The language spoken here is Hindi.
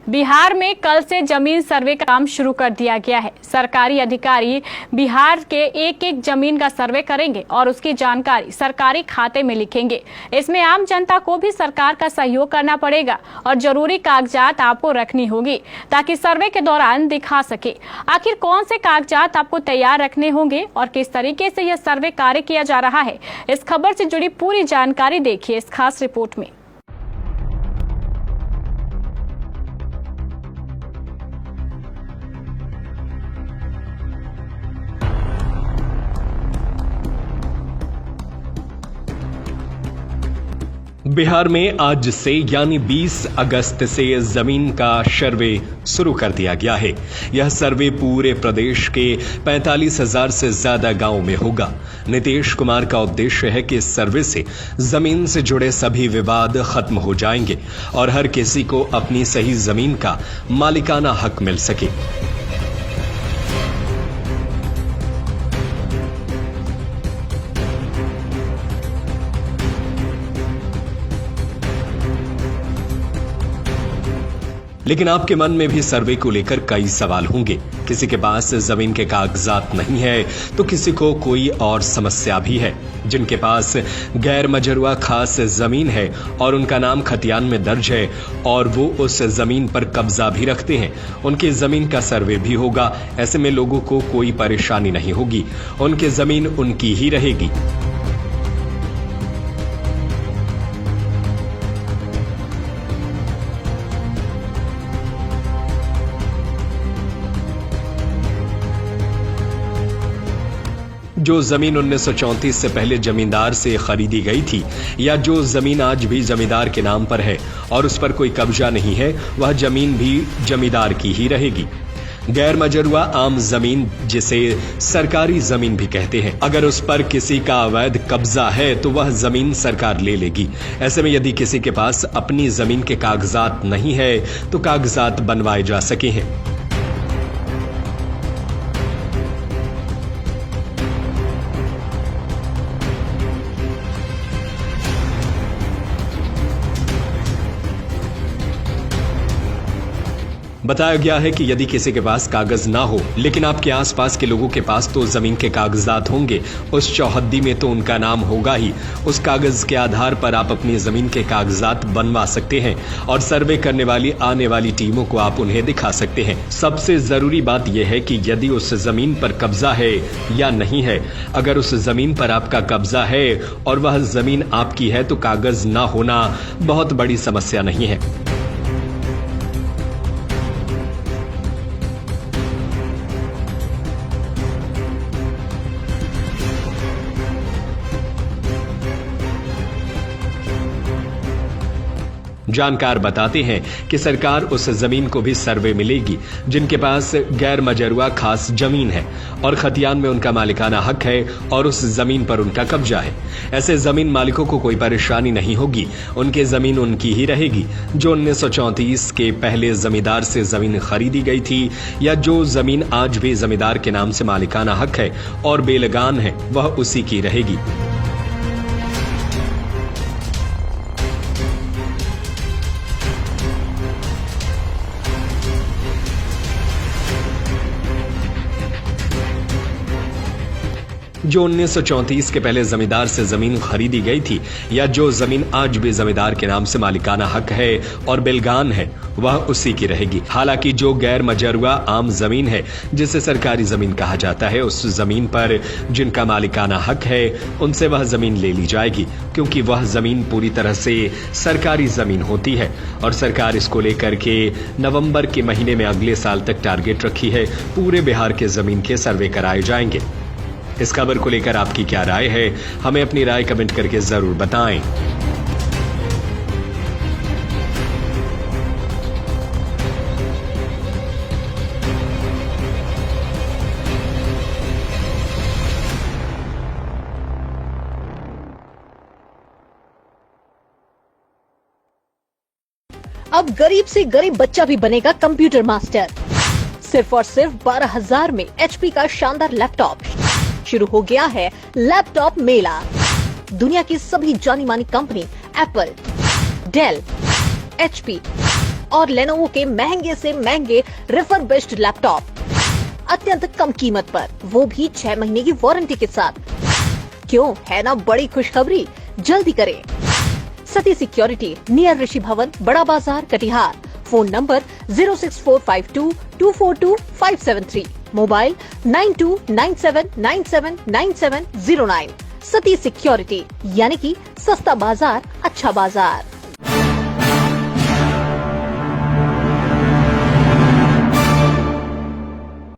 बिहार में कल से जमीन सर्वे का काम शुरू कर दिया गया है। सरकारी अधिकारी बिहार के एक एक जमीन का सर्वे करेंगे और उसकी जानकारी सरकारी खाते में लिखेंगे। इसमें आम जनता को भी सरकार का सहयोग करना पड़ेगा और जरूरी कागजात आपको रखनी होगी ताकि सर्वे के दौरान दिखा सके आखिर कौन से कागजात आपको तैयार रखने होंगे और किस तरीके से यह सर्वे कार्य किया जा रहा है। इस खबर से जुड़ी पूरी जानकारी देखिए इस खास रिपोर्ट में। बिहार में आज से यानी 20 अगस्त से जमीन का सर्वे शुरू कर दिया गया है। यह सर्वे पूरे प्रदेश के 45,000 से ज्यादा गांवों में होगा। नीतीश कुमार का उद्देश्य है कि इस सर्वे से जमीन से जुड़े सभी विवाद खत्म हो जाएंगे और हर किसी को अपनी सही जमीन का मालिकाना हक मिल सके। लेकिन आपके मन में भी सर्वे को लेकर कई सवाल होंगे। किसी के पास जमीन के कागजात नहीं है तो किसी को कोई और समस्या भी है। जिनके पास गैर मजरूआ खास जमीन है और उनका नाम खतियान में दर्ज है और वो उस जमीन पर कब्जा भी रखते हैं, उनकी जमीन का सर्वे भी होगा। ऐसे में लोगों को कोई परेशानी नहीं होगी, उनकी जमीन उनकी ही रहेगी। जो जमीन 1934 से पहले जमींदार से खरीदी गई थी या जो जमीन आज भी जमींदार के नाम पर है और उस पर कोई कब्जा नहीं है, वह जमीन भी जमींदार की ही रहेगी। गैर मजरूआ आम जमीन जिसे सरकारी जमीन भी कहते हैं, अगर उस पर किसी का अवैध कब्जा है तो वह जमीन सरकार ले लेगी। ऐसे में यदि किसी के पास अपनी जमीन के कागजात नहीं है तो कागजात बनवाए जा सके हैं। बताया गया है कि यदि किसी के पास कागज ना हो लेकिन आपके आसपास के लोगों के पास तो जमीन के कागजात होंगे, उस चौहद्दी में तो उनका नाम होगा ही। उस कागज के आधार पर आप अपनी जमीन के कागजात बनवा सकते हैं और सर्वे करने वाली आने वाली टीमों को आप उन्हें दिखा सकते हैं। सबसे जरूरी बात यह है कि यदि उस जमीन पर कब्जा है या नहीं है। अगर उस जमीन पर आपका कब्जा है और वह जमीन आपकी है तो कागज ना होना बहुत बड़ी समस्या नहीं है। जानकार बताते हैं कि सरकार उस जमीन को भी सर्वे मिलेगी जिनके पास गैर मजरूआ खास जमीन है और खतियान में उनका मालिकाना हक है और उस जमीन पर उनका कब्जा है। ऐसे जमीन मालिकों को कोई परेशानी नहीं होगी, उनकी जमीन उनकी ही रहेगी। जो 1934 के पहले जमींदार से जमीन खरीदी गई थी या जो जमीन आज भी जमींदार के नाम से मालिकाना हक है और बेलगान है, वह उसी की रहेगी। जो 1934 के पहले जमींदार से जमीन खरीदी गई थी या जो जमीन आज भी जमींदार के नाम से मालिकाना हक है और बेलगान है, वह उसी की रहेगी। हालांकि जो गैर मजरूआ आम जमीन है जिसे सरकारी जमीन कहा जाता है, उस जमीन पर जिनका मालिकाना हक है उनसे वह जमीन ले ली जाएगी, क्योंकि वह जमीन पूरी तरह से सरकारी जमीन होती है और सरकार इसको लेकर के नवंबर के महीने में अगले साल तक टारगेट रखी है। पूरे बिहार के जमीन के सर्वे कराए जाएंगे। इस खबर को लेकर आपकी क्या राय है, हमें अपनी राय कमेंट करके जरूर बताएं। अब गरीब से गरीब बच्चा भी बनेगा कंप्यूटर मास्टर। सिर्फ और सिर्फ 12,000 में HP का शानदार लैपटॉप। शुरू हो गया है लैपटॉप मेला। दुनिया की सभी जानी मानी कंपनी एप्पल, डेल, HP, और लेनोवो के महंगे से महंगे रिफर्बिश्ड लैपटॉप अत्यंत कम कीमत पर, वो भी 6 महीने की वारंटी के साथ। क्यों, है ना बड़ी खुशखबरी? जल्दी करें। सती सिक्योरिटी, नियर ऋषि Bhavan, Bara Bazar, Katihar. Phone number 06452242573, mobile 9297979709। Sati security, यानी कि सस्ता बाजार अच्छा बाजार।